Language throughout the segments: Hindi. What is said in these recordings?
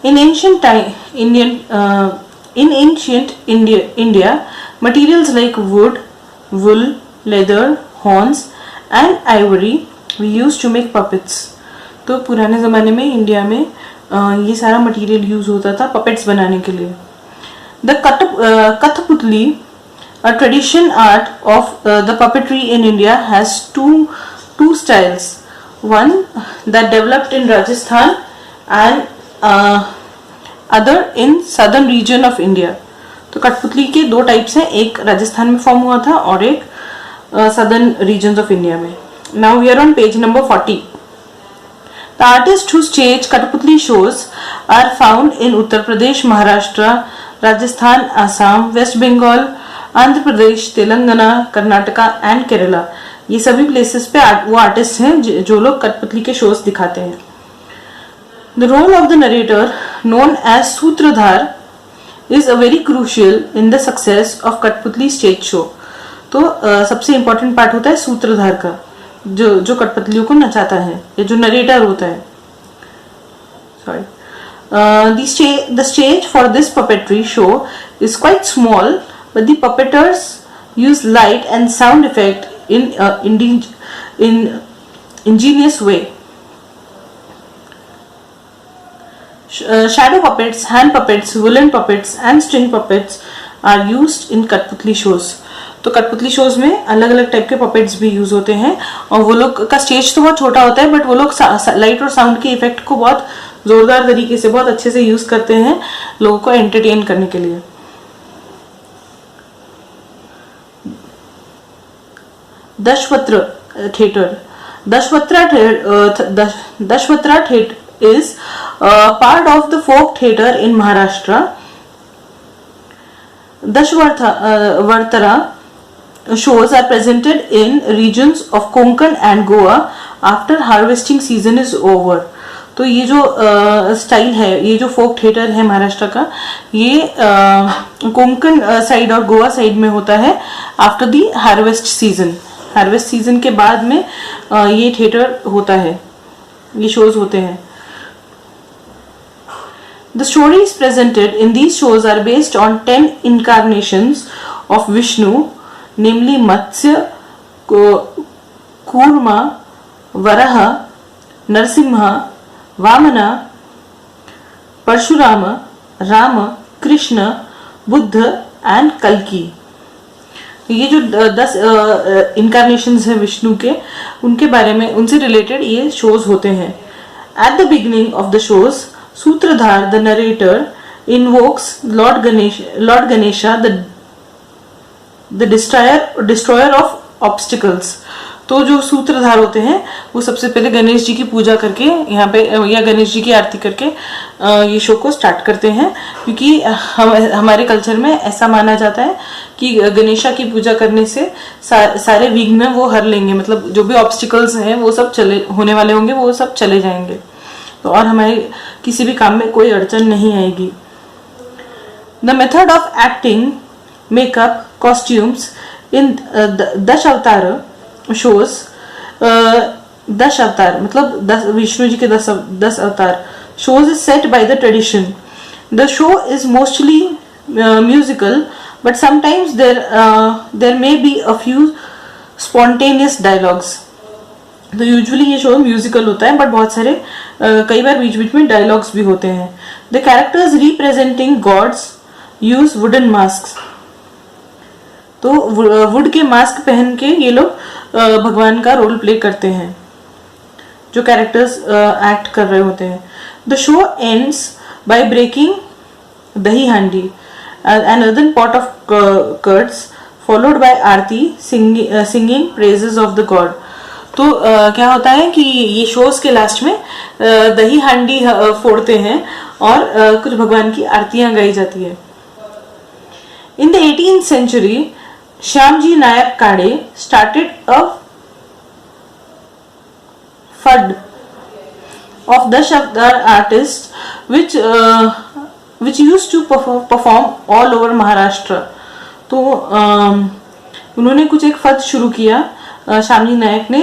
In ancient time, in ancient India, materials like wood, wool, leather, horns, and ivory were used to make puppets. तो पुराने ज़माने में इंडिया में ये सारा मटेरियल यूज होता था पपेट्स बनाने के लिए. द कठपुतली, a tradition art of the puppetry in India, has two styles. One that developed in Rajasthan and other in southern region of India. तो कठपुतली के दो टाइप्स हैं, एक राजस्थान में फॉर्म हुआ था और एक southern regions of India में. Now we are on page number 40. The artists who stage Kathaputli shows are found in Uttar Pradesh, Maharashtra, Rajasthan, Assam, West Bengal, Andhra Pradesh, Telangana, Karnataka and Kerala. ये सभी प्लेसेस पे वो आर्टिस्ट हैं जो लोग कठपुतली के शोज दिखाते हैं. The role of the narrator, known as Sutradhar, is a very crucial in the success of Kathaputli stage show. तो सबसे इम्पोर्टेंट पार्ट होता है सूत्रधार का, जो कठपुतलियों को नचाता है, ये जो नरेटर होता है. The stage for this puppetry show is quite small, but the puppeteers use light and sound effect in ingenious way. Shadow puppets, hand puppets, woolen puppets and string puppets are used in Kathaputli shows. तो कठपुतली शोज में अलग अलग टाइप के पपेट्स भी यूज होते हैं और वो लोग का स्टेज तो बहुत छोटा होता है, बट वो लोग लाइट और साउंड के इफेक्ट को बहुत जोरदार तरीके से बहुत अच्छे से यूज करते हैं लोगों को एंटरटेन करने के लिए. Dashavatar theatre. Dashavatar theatre is part of the folk theatre in Maharashtra. Dashavatar shows are presented in regions of Konkan and Goa after harvesting season is over. तो ये जो स्टाइल है, ये जो फोक थिएटर है महाराष्ट्र का, ये कोंकण साइड और गोवा साइड में होता है after the harvest season. Harvest season के बाद में ये थिएटर होता है, ये शोज होते हैं. The stories presented in these shows are based on 10 incarnations of Vishnu, namely Matsya, Kurma, Varaha, Narsimha, Vamana, Parshurama, Rama, Krishna, Buddha and Kalki. ये जो 10 incarnations हैं विष्णु के, उनके बारे में, उनसे रिलेटेड ये शोज होते हैं. At the beginning of the shows, Sutradhar, the narrator, invokes Lord Ganesha, the destroyer of obstacles. तो जो सूत्रधार होते हैं वो सबसे पहले गणेश जी की पूजा करके यहाँ पे या गणेश जी की आरती करके ये शो को स्टार्ट करते हैं, क्योंकि हमारे कल्चर में ऐसा माना जाता है कि गणेशा की पूजा करने से सारे विघ्न वो हर लेंगे, मतलब जो भी ऑब्स्टिकल्स हैं वो सब चले होने वाले होंगे, वो सब चले जाएंगे, तो और हमारे किसी भी काम में कोई अड़चन नहीं आएगी. The method of acting, makeup, costumes in Dashavatar shows, 10 अवतार मतलब विष्णु जी के 10 अवतार shows is set by the tradition. The show is mostly musical, but sometimes there may be a few spontaneous dialogues. तो यूजुअली ये शो म्यूजिकल होता है, बट बहुत सारे कई बार बीच बीच में डायलॉग्स भी होते हैं. The characters representing gods use wooden mask. तो वुड के मास्क पहन के ये लोग भगवान का रोल प्ले करते हैं, जो कैरेक्टर्स एक्ट कर रहे होते हैं. The show ends by breaking dahi handi, an earthen pot of curds, followed by aarti, singing praises of the god. तो क्या होता है कि ये शोज के लास्ट में दही हांडी फोड़ते हैं और कुछ भगवान की आरतियां गाई जाती है. In the 18th century, Shyamji Nayak Kade started a fund of Dash Avatar artists which used to perform all over Maharashtra. तो उन्होंने कुछ एक फंड शुरू किया श्यामजी नायक ने,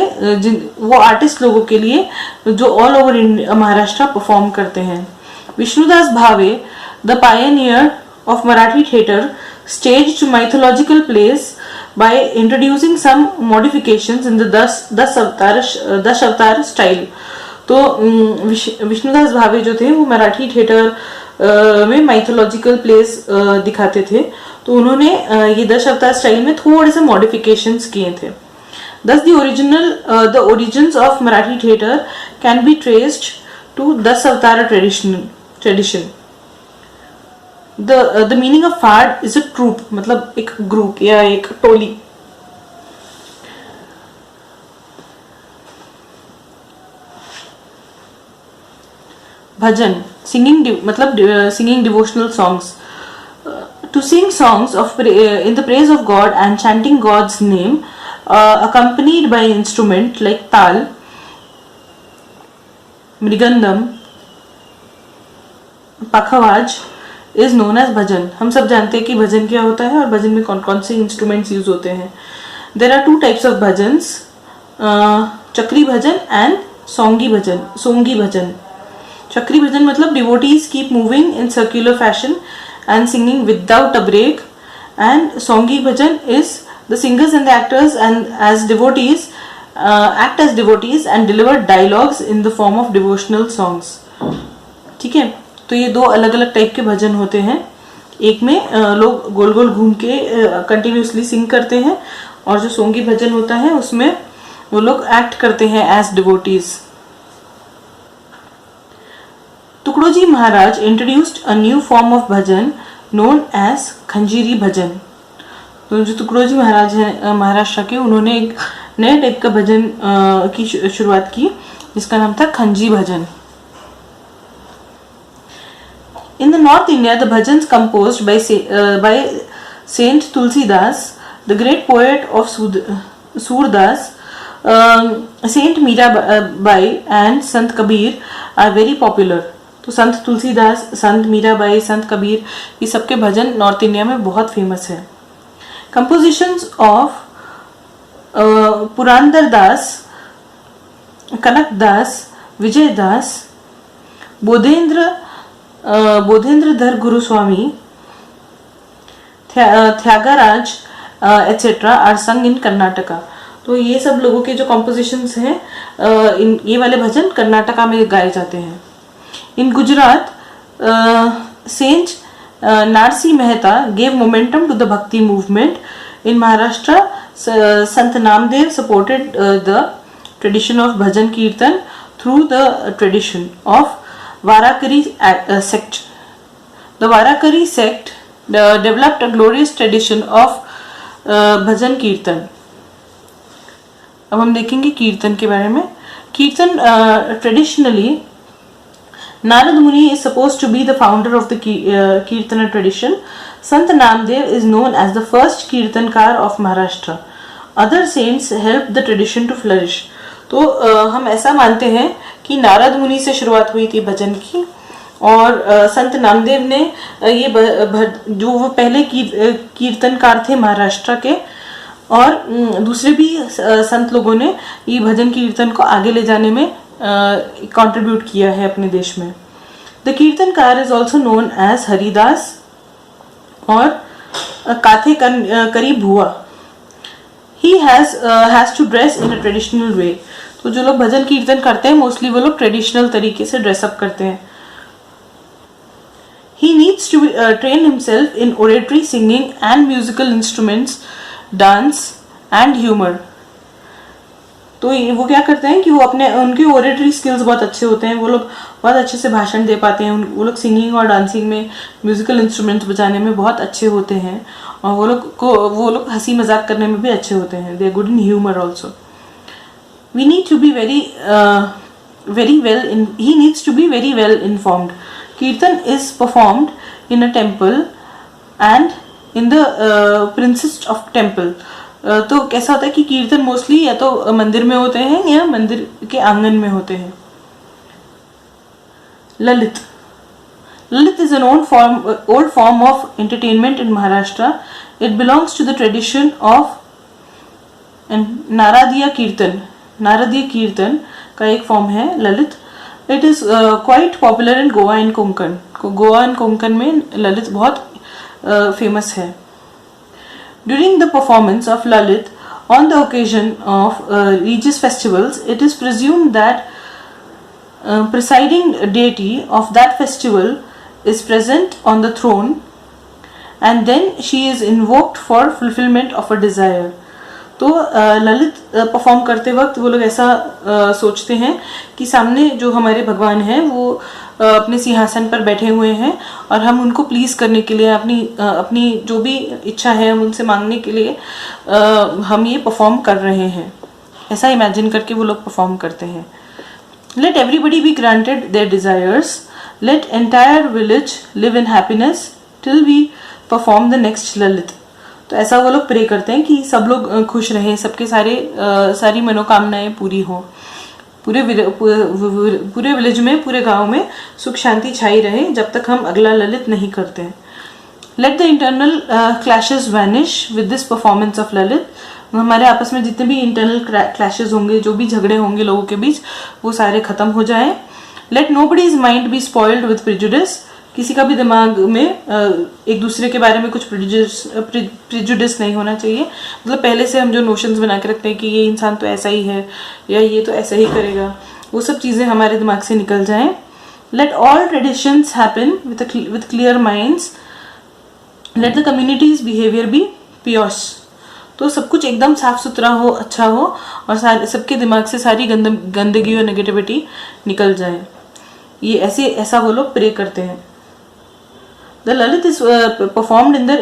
वो आर्टिस्ट लोगों के लिए जो ऑल ओवर महाराष्ट्र परफॉर्म करते हैं. Vishnudas Bhave, the pioneer of Marathi theatre, staged mythological plays by introducing some modifications in the दस अवतार style. तो विष्णुदास भावे जो थे वो मराठी थिएटर में माइथोलॉजिकल प्लेस दिखाते थे, तो उन्होंने ये दश अवतार स्टाइल में थोड़े से मॉडिफिकेशंस किए थे. Thus the origins of Marathi theatre can be traced to Das Avatara tradition. The meaning of fad is a troop, मतलब एक ग्रुप या एक टोली. भजन, singing मतलब singing devotional songs. To sing songs in the praise of God and chanting God's name, accompanied by instrument like tal, mrigandam, pakhavaj, is known as bhajan. हम सब जानते हैं कि भजन क्या होता है और भजन में कौन कौन से इंस्ट्रूमेंट्स यूज होते हैं. There are two types of bhajans, चक्री भजन and सोंगी भजन. चक्री भजन मतलब devotees keep moving in circular fashion and singing without a break, and songi bhajan is the singers and the actors and as devotees act as devotees and deliver dialogues in the form of devotional songs. ठीक है, तो ये दो अलग अलग टाइप के भजन होते हैं. एक में लोग गोल गोल घूम के कंटिन्यूसली सिंग करते हैं, और जो सोंगी भजन होता है उसमें वो लोग एक्ट करते हैं as devotees. Tukdoji Maharaj introduced a new form of bhajan known as Khanjiri bhajan. तो जो तुकडोजी महाराज हैं महाराष्ट्र के, उन्होंने एक नए टाइप का भजन की शुरुआत की जिसका नाम था खंजी भजन. In the north India the bhajan composed by saint Tulsidas, the great poet of Surdas, saint Meerabai and Sant Kabir are very popular. तो संत तुलसीदास, संत मीराबाई, संत कबीर, ये सबके भजन नॉर्थ इंडिया में बहुत फेमस है. Compositions of Purandar Das, Kanak Das, Vijay Das, Bodhendradhar Guruswami, Tyagaraja etcetera are sung in Karnataka. तो ये सब लोगों के जो कॉम्पोजिशंस हैं, ये वाले भजन कर्नाटका में गाए जाते हैं. In Gujarat, Saint Narsi Mehta gave momentum to the Bhakti movement. In Maharashtra, Sant Namdev supported the tradition of Bhajan Kirtan through the tradition of Varakari sect. The Varakari sect developed a glorious tradition of Bhajan Kirtan. अब हम देखेंगे कीर्तन के बारे में. कीर्तन traditionally Narad Muni is supposed to be the founder of the Kirtana tradition. Sant Namdev is known as the first Kirtankar of Maharashtra. Other saints helped the tradition to flourish. तो हम ऐसा मानते हैं कि नारद मुनि से शुरुआत हुई थी भजन की, और संत नामदेव ने ये जो वो पहले कीर्तनकार थे महाराष्ट्र के, और दूसरे भी संत लोगों ने ये भजन कीर्तन को आगे ले जाने में कंट्रीब्यूट किया है अपने देश में. The kirtankar is also known as Haridas और kathekari bua. He has to dress in a traditional way. तो जो लोग भजन कीर्तन करते हैं मोस्टली वो लोग ट्रेडिशनल तरीके से ड्रेसअप करते हैं. He needs to train himself in oratory, singing and musical instruments, dance and humour. तो वो क्या करते हैं कि वो उनके ओरेटरी स्किल्स बहुत अच्छे होते हैं, वो लोग बहुत अच्छे से भाषण दे पाते हैं, वो लोग सिंगिंग और डांसिंग में, म्यूजिकल इंस्ट्रूमेंट्स बजाने में बहुत अच्छे होते हैं, और वो लोग हंसी मजाक करने में भी अच्छे होते हैं. They are good in humour also. We need to be he needs to be very well informed. Kirtan is performed in a temple and in the princess of temple. तो कैसा होता है कि कीर्तन मोस्टली या तो मंदिर में होते हैं या मंदिर के आंगन में होते हैं. Lalit is an old form of entertainment in Maharashtra. It belongs to the tradition of नारदीय कीर्तन का एक फॉर्म है Lalit. It is quite popular in Goa and Konkan. Goa and Konkan में ललित बहुत फेमस है. During the performance of Lalit on the occasion of religious festivals, it is presumed that presiding deity of that festival is present on the throne, and then she is invoked for fulfillment of a desire. तो ललित परफॉर्म करते वक्त वो लोग ऐसा सोचते हैं कि सामने जो हमारे भगवान हैं वो अपने सिंहासन पर बैठे हुए हैं और हम उनको प्लीज करने के लिए अपनी जो भी इच्छा है हम उनसे मांगने के लिए हम ये परफॉर्म कर रहे हैं. ऐसा इमेजिन करके वो लोग परफॉर्म करते हैं. Let everybody be granted their desires, let entire village live in happiness till we perform the next Lalit. तो ऐसा वो लोग प्रे करते हैं कि सब लोग खुश रहें, सबके सारी मनोकामनाएं पूरी हों, पूरे विलेज में, पूरे गांव में सुख शांति छाई रहे जब तक हम अगला ललित नहीं करते हैं. Let the internal clashes vanish with this performance of Lalit. हमारे आपस में जितने भी इंटरनल क्लैशेस होंगे, जो भी झगड़े होंगे लोगों के बीच, वो सारे खत्म हो जाएं. Let nobody's mind be spoiled with prejudice. किसी का भी दिमाग में एक दूसरे के बारे में कुछ प्रिजुडिस नहीं होना चाहिए. मतलब पहले से हम जो नोशंस बना के रखते हैं कि ये इंसान तो ऐसा ही है या ये तो ऐसा ही करेगा, वो सब चीज़ें हमारे दिमाग से निकल जाएं. Let all traditions happen with clear minds. Let the communities behaviour be pures. तो सब कुछ एकदम साफ सुथरा हो, अच्छा हो और सबके दिमाग से सारी गंदगी और नेगेटिविटी निकल जाए. ये ऐसा वो लोग प्रे करते हैं. The Lalit is performed in the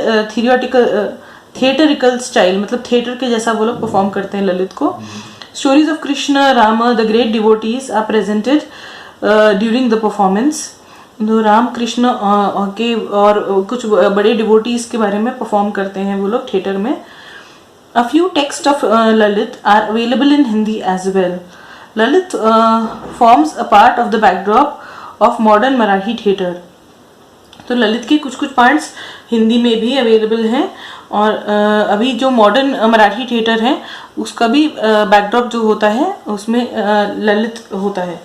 theatrical style. मतलब थिएटर के जैसा वो लोग परफॉर्म करते हैं ललित को. Stories of Krishna, Rama, the great devotees are presented during the performance. तो राम कृष्ण के और कुछ बड़े डिवोटीज के बारे में परफॉर्म करते हैं वो लोग थिएटर में. A few texts of Lalit are available in Hindi as well. Lalit forms a part of the backdrop of modern Marathi theatre. तो ललित के कुछ पार्ट्स हिंदी में भी अवेलेबल हैं और अभी जो मॉडर्न मराठी थिएटर है उसका भी बैकड्रॉप जो होता है उसमें ललित होता है.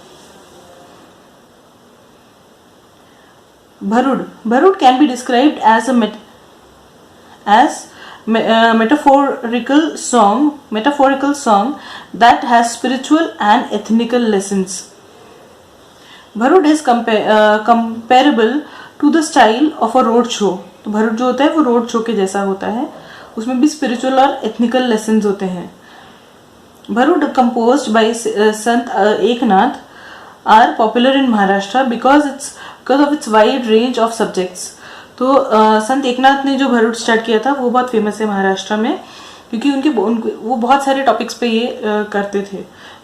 Bharud can be described as metaphorical song that has spiritual and ethnical lessons. Bharud is comparable to the style of a road show. तो भरुड जो होता है वो रोड शो के जैसा होता है, उसमें भी स्पिरिचुअल और एथनिकल लेसन्स होते हैं. भरुड composed by Sant Eknath are popular in Maharashtra because of its wide range of subjects. तो संत एकनाथ ने जो भरुड स्टार्ट किया था वो बहुत फेमस है महाराष्ट्र में क्योंकि वो बहुत सारे टॉपिक्स पे ये करते थे,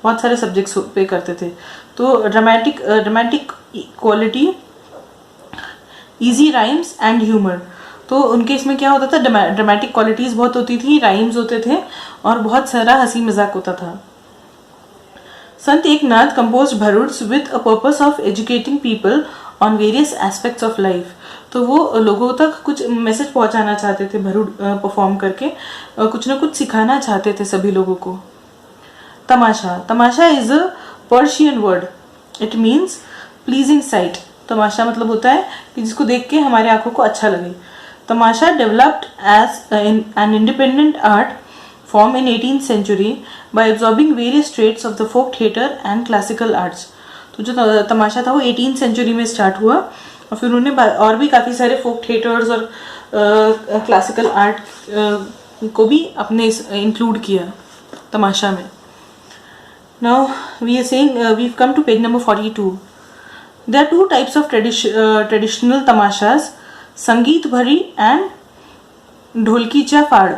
बहुत सारे सब्जेक्ट्स पे करते थे. तो dramatic quality, easy rhymes and humour. तो उनके इसमें क्या होता था, ड्रामेटिक क्वालिटीज बहुत होती थी, राइम्स होते थे और बहुत सारा हंसी मजाक होता था. Sant Eknath composed Bharuds with a purpose of educating people on various aspects of life. तो वो लोगों तक कुछ मैसेज पहुंचाना चाहते थे भरुड परफॉर्म करके, कुछ ना कुछ सिखाना चाहते थे सभी लोगों को. Tamasha is a Persian word. It means pleasing sight. तमाशा मतलब होता है कि जिसको देख के हमारे आंखों को अच्छा लगे. Tamasha developed as an independent art form in 18th century by absorbing various traits of the folk theatre and classical arts. तो जो तमाशा था वो 18th century में स्टार्ट हुआ और फिर उन्होंने और भी काफ़ी सारे folk theatres और क्लासिकल आर्ट को भी अपने इंक्लूड किया तमाशा में. Now we are saying we've come to page number 42. There are two types of traditional tamashas, संगीत भरी and ढोलकीचा फाड़.